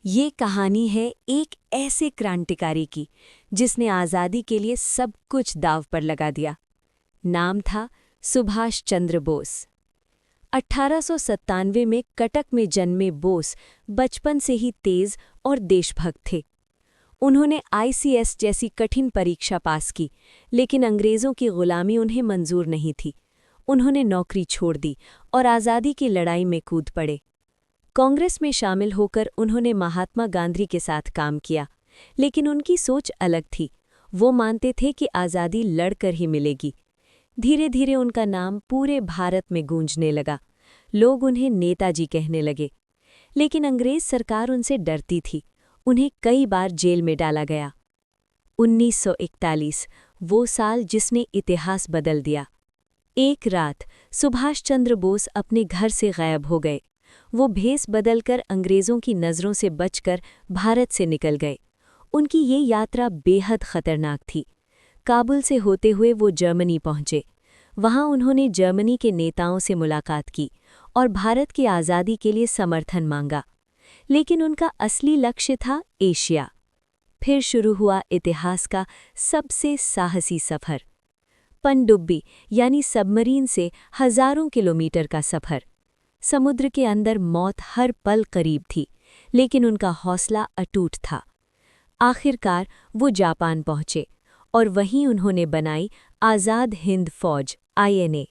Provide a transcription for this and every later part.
ये कहानी है एक ऐसे क्रांतिकारी की जिसने आज़ादी के लिए सब कुछ दांव पर लगा दिया। नाम था सुभाष चंद्र बोस। 1897 में कटक में जन्मे बोस बचपन से ही तेज और देशभक्त थे। उन्होंने आईसीएस जैसी कठिन परीक्षा पास की, लेकिन अंग्रेज़ों की गुलामी उन्हें मंजूर नहीं थी। उन्होंने नौकरी छोड़ दी और आज़ादी की लड़ाई में कूद पड़े। कांग्रेस में शामिल होकर उन्होंने महात्मा गांधी के साथ काम किया, लेकिन उनकी सोच अलग थी। वो मानते थे कि आज़ादी लड़कर ही मिलेगी। धीरे धीरे उनका नाम पूरे भारत में गूंजने लगा। लोग उन्हें नेताजी कहने लगे। लेकिन अंग्रेज सरकार उनसे डरती थी। उन्हें कई बार जेल में डाला गया। 1941 वो साल जिसने इतिहास बदल दिया। एक रात सुभाष चंद्र बोस अपने घर से गायब हो गए। वो भेस बदलकर अंग्रेज़ों की नज़रों से बचकर भारत से निकल गए। उनकी ये यात्रा बेहद खतरनाक थी। काबुल से होते हुए वो जर्मनी पहुंचे। वहां उन्होंने जर्मनी के नेताओं से मुलाकात की और भारत की आज़ादी के लिए समर्थन मांगा। लेकिन उनका असली लक्ष्य था एशिया। फिर शुरू हुआ इतिहास का सबसे साहसी सफ़र। पनडुब्बी यानी सबमरीन से हज़ारों किलोमीटर का सफ़र। समुद्र के अंदर मौत हर पल करीब थी, लेकिन उनका हौसला अटूट था। आखिरकार वो जापान पहुंचे और वहीं उन्होंने बनाई आज़ाद हिंद फौज INA।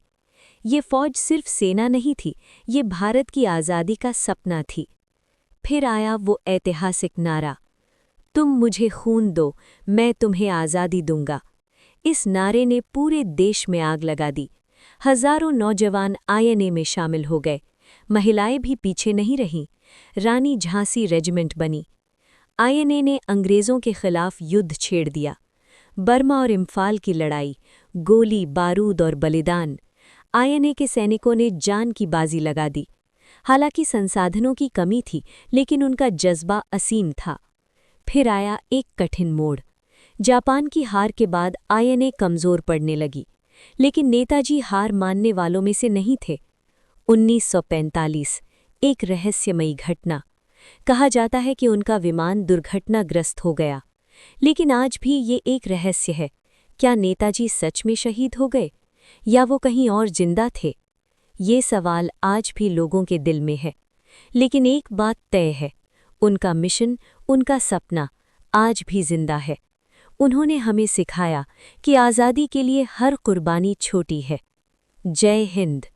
ये फौज सिर्फ सेना नहीं थी, ये भारत की आज़ादी का सपना थी। फिर आया वो ऐतिहासिक नारा, तुम मुझे खून दो, मैं तुम्हें आज़ादी दूंगा। इस नारे ने पूरे देश में आग लगा दी। हज़ारों नौजवान INA में शामिल हो गए। महिलाएं भी पीछे नहीं रहीं। रानी झांसी रेजिमेंट बनी। INA ने अंग्रेज़ों के खिलाफ युद्ध छेड़ दिया। बर्मा और इम्फाल की लड़ाई, गोली बारूद और बलिदान। INA के सैनिकों ने जान की बाजी लगा दी। हालांकि संसाधनों की कमी थी, लेकिन उनका जज्बा असीम था। फिर आया एक कठिन मोड़। जापान की हार के बाद INA कमज़ोर पड़ने लगी, लेकिन नेताजी हार मानने वालों में से नहीं थे। 1945 एक रहस्यमयी घटना। कहा जाता है कि उनका विमान दुर्घटनाग्रस्त हो गया, लेकिन आज भी ये एक रहस्य है। क्या नेताजी सच में शहीद हो गए या वो कहीं और जिंदा थे? ये सवाल आज भी लोगों के दिल में है। लेकिन एक बात तय है, उनका मिशन, उनका सपना आज भी जिंदा है। उन्होंने हमें सिखाया कि आज़ादी के लिए हर कुर्बानी छोटी है। जय हिंद।